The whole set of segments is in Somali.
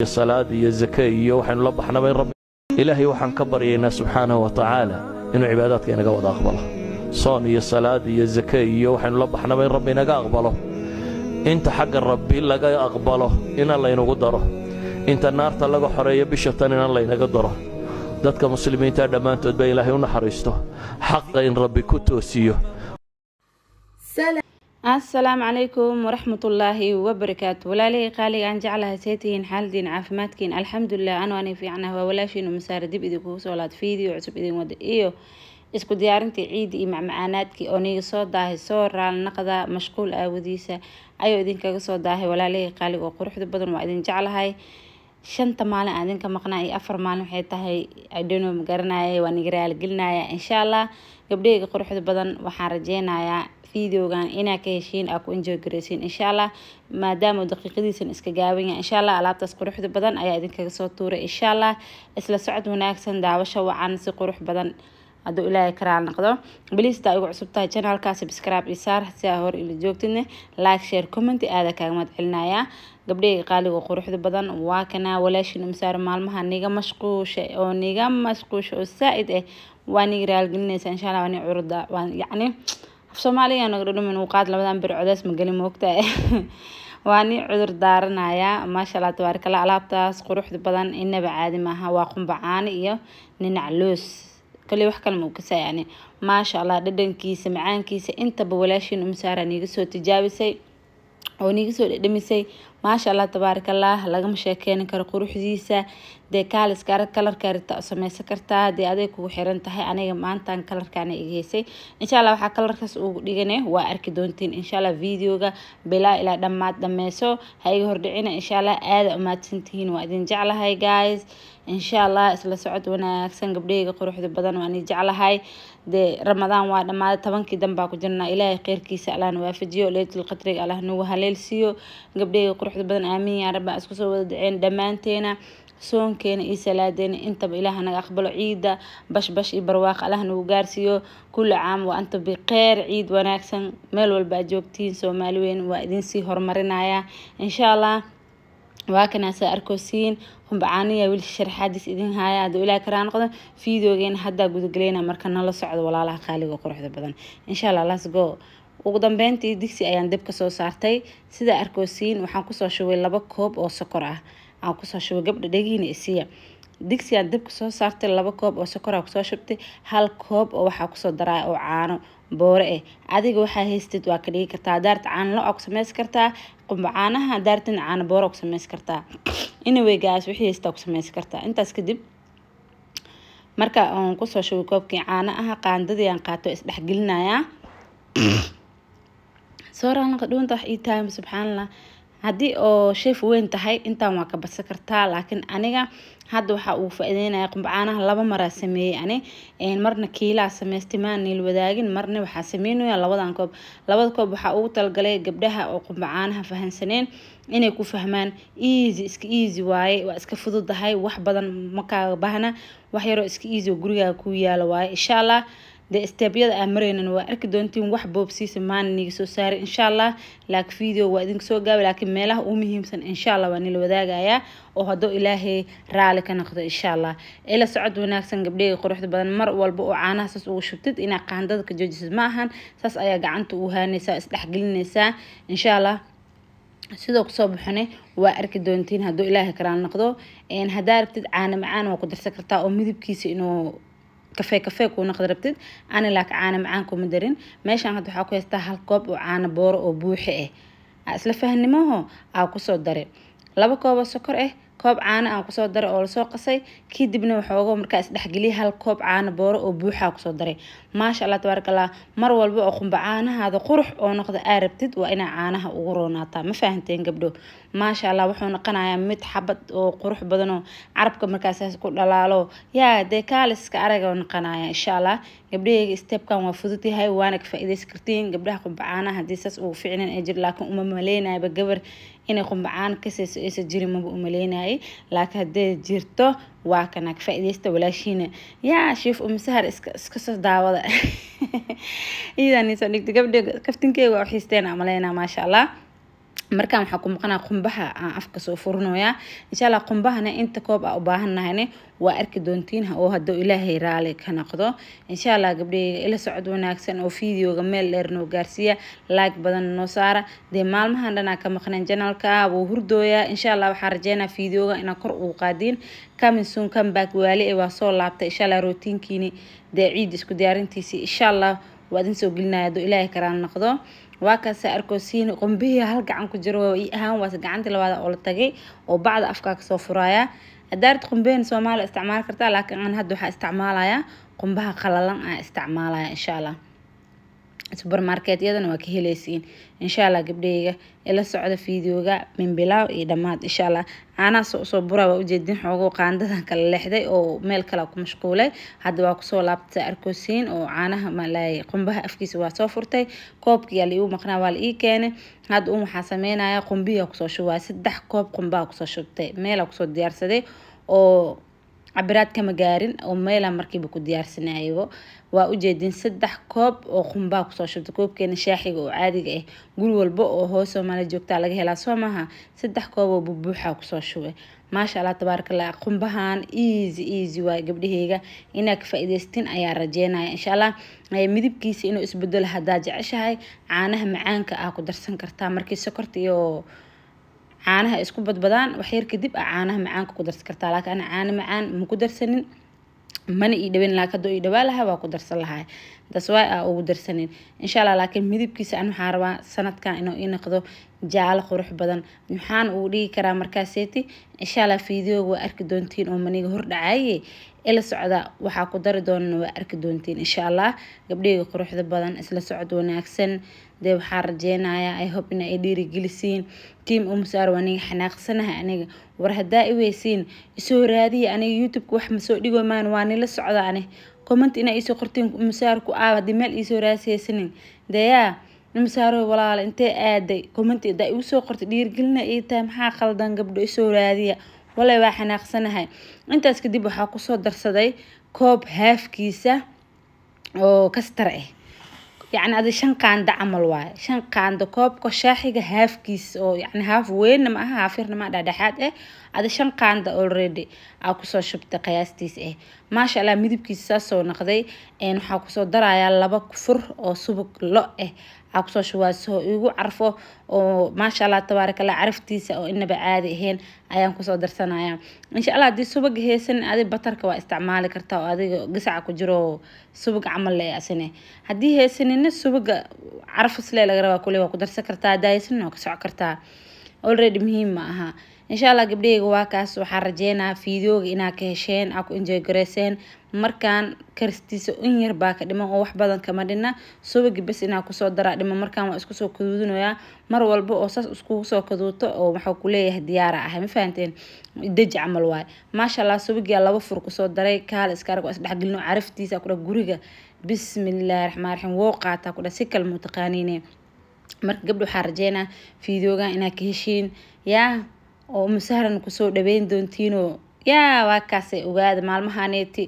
الصلاة iyo zakay iyo waxaanu la baxnaba in rabbi ilaahay waxaan ka baryaynaa subxaanahu wa tacaala inuu cibaadaadka inaga wada aqbalo soon iyo salaad iyo zakay iyo waxaanu la baxnaba in rabbi inaga aqbalo inta xagga rabbi laga aqbalo in alla inagu daro inta naarta laga xoreeyo bisha tan in alla inaga daro dadka muslimiinta dhammaantood baa ilaahay u naxariisto xaqa in rabbi ku toosiyo. السلام عليكم ورحمة الله وبركاته. ولا لي قالي عن جعلها سيتين حال دين عافماتكين الحمد لله أنا في عنها ولا شيء مسار دب إذا كوس ولا فيديو عصب إذا ود إيو isku diyaarintii ciidii macmacaanaadkii oo niga soo daahay soo raal naqda mashquul aawadiisa ayuu idinkaga soo daahay walaalay qaali oo quruxda badan waa idin jeclahay shanta maalin aan idinka maqnaay 4 maalin waxay tahay idino magaranayay waan iga raal gelinaya insha Allah gabdhayga quruxda badan waxaan rajeynayaa فيديوغان إنا كيشين أكو إنجو جريسين إن شاء الله ما دام دقيقتين إسك جاوين إن شاء الله على تسقروح بدن أي أدين كجسات طورة إن شاء الله إسلا سعد هناك سنداوشة وعن سقروح بدن أدو إلى كرال نقدر بليز تايقو عصبتها channel كاس بسكراب إسار ساهور اللي جوكتني لايك شير كومنت هذا كلمات علنايا قبل قالي وقروح بدن واكنا ولا شيء مسار مالمها نيجا مشقوش أو نيجا مشقوش السائد وانيجرال جنس إن شاء الله واني عرضة يعني Soomaaliya nagado min waqad labadan bir codays ma galin moogtaa waani cudur daaranaya ma sha Allah tabaaraka alaabtaas quruxda badan inaba caadi maaha waa qumbacaan iyo ninac loos kale wax kale ma ka yani ma sha Allah dhadhankiisa macaankiisa inta walaashin umsaaran iga soo tijaabisay oo niga soo dhamisay ma sha Allah tabaaraka laga ma sheekeen karo quruxdiisa de kaalis kalarka arta sameeysan kartaa de adeeg ku xiran tahay aniga maantan kalarkaana igeysay insha Allah waxa kalarkaas ugu dhiganay waa arki doontiin insha Allah videoga bilaa ila dhamaad dhameeso ha iga hordhicina insha Allah aad u maadsantihiin waa idin jeclahay guys insha Allah isla socod wanaagsan gabdhayga quruxda badan waan jeclahay de Ramadan waa dhamaad 10kii danba ku jirnaa ilaahay khayrkiisa Allah waafajiyo leeyatul qadriga Allah nagu haleelsiyo gabdhayga quruxda badan aamin ya rabbi isku soo wada dhiceen dhamaanteena soonkeena iyo salaadeena intaba ilaaha naga aqbalo ciida bash iyo barwaaq Allah nagu gaarsiyo kul caam wa anta bi khayr ciid wanaagsan meel walba joogtiin Soomaaliyeed waa idin sii horumarinaya insha Allah waa kana sa arkosiin humbaaniya wiil sharxaadis idin haya adu ilaa karaan qodan fiidiyogeena hadda gudagaleena marka nala socdo walaalaha qaaliga quruxda badan insha Allah let's go ugu dambeyntii digsi ayaan dib ka soo saartay sida arkosiin waxaan ku soo shubay 2 koob oo sokor ah aan ku soo shubay gabdha dhagiina isiya digsi aan dib ka soo saartay 2 koob oo sokor ah ku soo shubtay 1 koob oo waxa ku soo daray oo caano boore adiga waxa haystid waa ka dhigi kartaa daarta caano la og sameys kartaa qumbacaanaha daartan caano boore ku sameys kartaa anyway guys wixii haysta ku sameys kartaa intaas kadib marka aan ku soo shubay koobkii caano ah qaandadii aan qaato is dhaxgelinaya sooraan ka dhuunta ii taam subhanallah hadii oo chef weyn tahay intaan waa ka badsan kartaa laakiin aniga hadda waxa uu faa'iideynaya qumbacaanaha 2 mar sameeyay ani marna kiila sameystay maanil wadaagin marna waxa sameeyay labadan koob waxa uu talgalay gabdhaha oo qumbacaanaha fahansaneen inay ku fahmaan easy waaye waa iska fududahay wax badan ma ka baahna wax yar oo iska easy oo guriga ku yaala waaye insha Allah de stebyada amareenan waa arki doontiin wax boobsiisa maaniga soo saaray insha Allah laak video waa idin soo gaab laakiin meelaha ugu muhiimsan insha Allah waan ila wadaagaya oo hado Ilaahay raali ka noqdo insha Allah ila socod wanaagsan gabdhayga quruxda badan mar walba oo caanaha saas ugu shubtid ina qaandada ka joojisid ma ahan saas ayaa gacanta u haanaysa is dhaxgelinaysa insha Allah sidoo ku soo baxnay waa arki doontiin hado Ilaahay karaan noqdo hadaa rabtid caano macaan waa ku darsan kartaa oo midabkiisa inuu كافيه كونا قدرتد أنا لك عانى معاكم مدرين ماشي أنا هتحكوا يستاهل كوب وعانى بور وبوحي أسلفه النمو أو كسر دري لبا كوب السكر كوب عانى أو كسر دري أو السوق قصي كي دبنا وحوجه مركز دحجلي هالكوب عانى بور وبوحي أو كسر دري ما شاء الله تبارك الله مرة والبقى أخم بعانى هذا قرح أو نقد قاربتد وأنا عانها وغروناتا ما فهمتين قبله ما شاء الله وحنا قناة متحبط وقروح بدنه عربك مركز كل لالو يا ديكالس كأرجع ونقناة إن شاء الله قبله استيب كان وفضتي هاي وأنا كفائدة سكرتين قبلها قبعانة هديسس وفعلا أجر لكن ملينا بجبر إن قبعان كسس يسجري ملينا لكن هدي جرته وكان كفائدة است ولا شيء يا شوف سهر اسكس دعوة إذا نسألك قبل كفتين كي وحيستين عملينا ما شاء الله markaan waxaa ku maqnaa qumbaha aan afka soo furinoyaa insha Allah qumbahana inta koob aan u baahanahayna waa arki doontiin oo haduu Ilaahay raali ka noqdo insha Allah gabdhayga ila socod wanaagsan oo fiidiyoga meel dheer noo gaarsiya like badan noo saara de maalmahan dhanaa ka maqnaan channelka wuu hurdooya insha Allah waxaan rajeynaa fiidiyoga inaan kor u qaadin coming soon come back wali waa soo laabtay insha Allah routiinkiini de ciid isku diyaarintiisi insha Allah waadin soo gelinaya haduu Ilaahay karaan noqdo waa ka saarkoosiin qumbihi hal gacan ku jiro ahaan waa gacanta labaad oo la tagay oo bacda afka ka soo furaya adaart qumbeen Soomaali isticmaal kartaa laakiin aan hadda waxa isticmaalaya qumbaha qalalan aan isticmaalaya insha Allah supermarket yadana waa ka helaysiin insha Allah gabdhayga ila socda fiidiyoga min bilaaw iyo dhamaad insha Allah ana soo bura waa u jeedin xogo qaandadan kala leexday oo meel kala ku mashquulay hadda waa ku soo laabtay arkoosiin oo caanaha malay qumbaha afkiisa waa soo furtay koobkii la uu maqnaa waa la ii keenay hadda waxa sameynaya qumbiga ku soo shubay 3 koob qumbaha ku soo shubtay meel ku soo diyaarsaday oo cabiraad kama gaarin oo meela markiiba ku diyaarsanayo waa u jeedin 3 koob oo qumbaha ku soo shubtay koobkeena shaaxiga oo caadiga ah guri walba oo hoos Soomaali joogta laga helaa Soomaha 3 koob oo bubuuxa ku soo shubay maasha Allah tabarakallah qumbahan easy waa gabdhahayga inaad ka faa'iideysteen ayaa rajeynaya insha Allah midabkiisa inuu isbedelo hadaa jeceshahay caanaha macaanka ah ku darsan kartaa markii sokorta iyo caanaha isku badbadaan wax yar kadib caanaha macaanka ku darsan kartaa laakiin caana macaan ma ku darsanin mana ii dhaween laakiin doo ii dhawaalaha waa ku darsan lahaa daswaay ugu darsanin insha Allah laakiin midabkiisa aan waxaan rabaa sanadkan inuu ii noqdo jaalo qurux badan waxaan uu dhigi karaa markaaseeti insha Allah fiidiyooga waa arki doontiin oo maniga hor dhacay ila socda waxa ku dari doonaa waa arki doontiin insha Allah gabdhayga quruxda badan isla socod wanaagsan de waxaan rajeynayaa I hope in ay dhiirigelisiin team umsaar waniga xanaaqsanaha aniga war hadaa i weysiin isoo raadiya aniga YouTube wax ma soo dhigo maan waan ila socda aniga comment ina isoo qortiin umsaar ku aad meel isoo raasaysanin deeya umsaaro walaal intee aaday comment ida igu soo qortay dhiirigelina ii tahay maxaa qaldan gabdho isoo raadiya walaa waa xanaaqsanahay intaas kadib waxa ku soo darsaday koob haafkiisa oo kastar ah يعني هذا شن قاندة عمل واي شن قاندة كوب كشاحية هاف كيس أو يعني هاف وين ما هافيرنا ما ده حد هذا شن قاندة already أكوسو شبت قياستيس ما شاء الله ميدب كيس ساسو نقدي إنه حكوسو درايا لبا كفر أو سبك لا أكوسو شواسو يجو عرفه أو ما شاء الله تبارك الله عرفتيس أو إنه بعادي هين أيام كوسو درسنا إن شاء الله دي سبق هيسن هذه بطرك واستعمال كرتا وهذه قصع كجرو سبق عمل لي أسنة هدي هيسن إن السبق عرف سلا لجرا كله وقدر سكرتا دايسن وكسع كرتا already مهم معها إن شاء الله قبلي جواكاس وحرجينا فيديو إنا كهشين أكو إنجوي جريسين مركان كرستيس إنير باك دم أو واحد بدن كمدنا سوق بس إنا كسر درا دم مركان واسكسو كذودن ويا مر والبو أساس اسكسو كذوت أو محوكليه ديارة أهم فهمتين دج عمل واي ما شاء الله سوق يلا وفر كسر درا كهال إسكارك واسبح قلنا عرفتي سأكون جورجا بسم الله الرحمن الرحيم وقعت أكون سكة المتقانين مرك قبل حرجينا فيديوغا إنا كهشين يا oo musahran ku soo dhaweyn doontiino yaa waa kaasay ogaada maalmahaneeti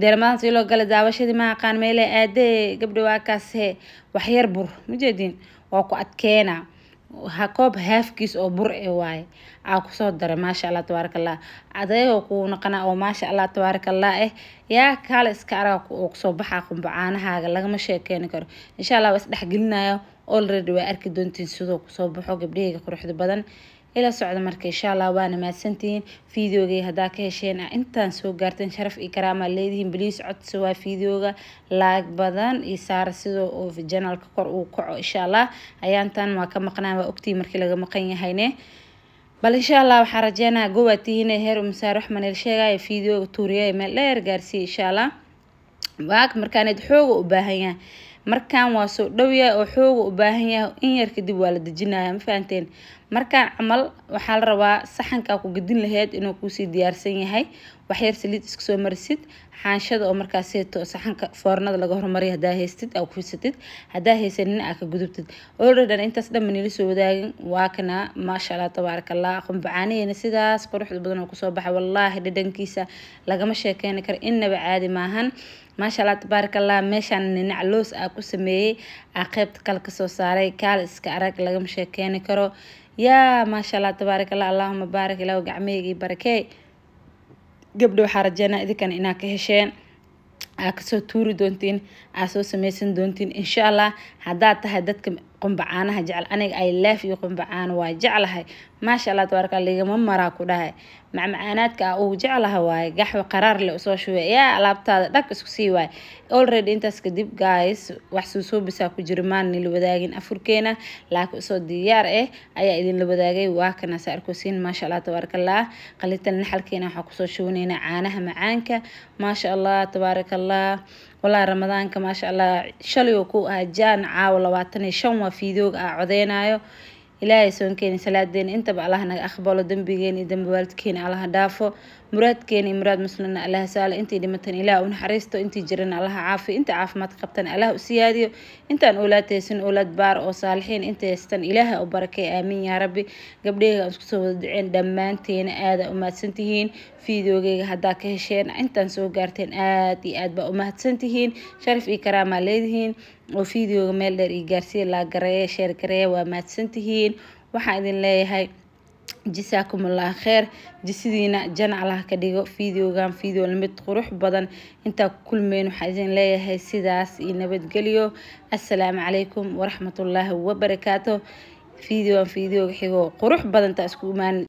deermaanta ilo gal daawashadii ma aqaan meel aade gabdho waa kaasay wax yar bur ma jeedin waa ku adkeena ha koob haafkiis oo bur waay ku soo daray ma sha Allah tabarakallah adeeyo ku naqana oo ma sha Allah tabarakallah yaa kala iska arag oo soo baxa qumbacaanahaaga laga ma sheekeen karo insha Allah was dhaxgelinayo already waa arki doontiin sidoo ku soo baxo gabdhayga quruxda badan إلى سعد مركز إن شاء الله وأنا ما سنتين فيديو هداك هشين أنت سو قارتين شرف إكرام الليدين بليس عد سوا فيديو لايك بدن يسار سدو في الجنال كقر وقع إن شاء الله أيانتان ما كم قناة وأكتي مركز لقى مقينة هينه بل إن شاء الله وحرجنا قوتي هنا هير ومسارح من الشيء فيديو توريا ما لا يرجعسي إن شاء الله واك مركان يدحوق وباهية مركان واسو دوية وحوق وباهية إن يركدي والد جناها مفانتين markaan camal waxaa la rabaa saxankaa ku gedin lahayd inuu kuusii diyaarsan yahay waxyar saliid iska soo marisid xaanshada oo markaaseeto saxanka foornada laga hormariyo hadaa haystid aa ku fidsatid hadaa haysanina aa ka gudubtid already intaas dhan manila soo wadaagin waa kana maasha Allah tabaarakallah qumbacaaniyana sidaas quruxda badan oo kusoo baxay wallaahi dhadhankiisa lagama sheekeyn karo inaba caadi maahan maasha Allah tabaarakallah meeshaan ninac loos aa ku sameeyay aa qaybta kale ka soo saaray kaal iska arag lagama sheekeyn karo yaa maasha Allah tabaarakallah Allahumma baarik ilaahu gacmeeygi barakay gabdho waxaa rajeynaa idinkan inaa ka hesheen aa kasoo tuuri doontiin aa soo sameysan doontiin insha Allah haddaad tahay dadka qumbacaanaha jecel aniga ay laaf iyo qumbacaana waa jeclahay maasha Allah tabaaraka ligama maraa ku dhahay macmacaanaadka uu jeclahay waaye gaxwa qaraar leh soo shuway yaa alaabtaada dhag isku sii waay already intaas kadib guys wax soo bisaa ku jira maan nila wadaagin afurkeena laakiin soo diyaar ayaa idin la wadaagay waa kana saarkoosiin maasha Allah tabaarakallah qalitan naxalkeena waxa ku soo shuwanaynaa caanaha macaanka maasha Allah tabaarakallah والله رمضان كما شاء الله شليو كو جان عاو 25 waa fiidooga aa codeenayo ilaahay soonkeena salaadeen inta ba Allah naga aqbalo dambigeena dambi waalidkeena Allah dhaafo muraadkeena muraad muslimna Allah saala intii dhimatan ilaahay u naxariisto intii jirana Allah caafi inta caafimaad qabtan Allah u siyaadiyo intaan oolaataysan oolad baar oo saalixiin intaystan ilaahay u barakay aamin ya rabbi gabdheega isku soo wada dhicin dhamaanteena aad u mahadsantihiin fiidoogayga hadaa ka hesheen intaan soo gaarteen aad iyo aad ba u mahadsantihiin sharaf iyo karaama leedihiin oo fiidooga meel dheer ii gaarsiin la gareeyo share gareeyo waa mahadsantihiin waxaan idin leeyahay جزاكم الله خير جسدينا جن على كديجو فيديو لمد قروح بدن انت كل مين وحاجين ليه هاي سيداس ينبت قليو السلام عليكم ورحمة الله وبركاته فيديو حيو قروح بدن تاسكو مان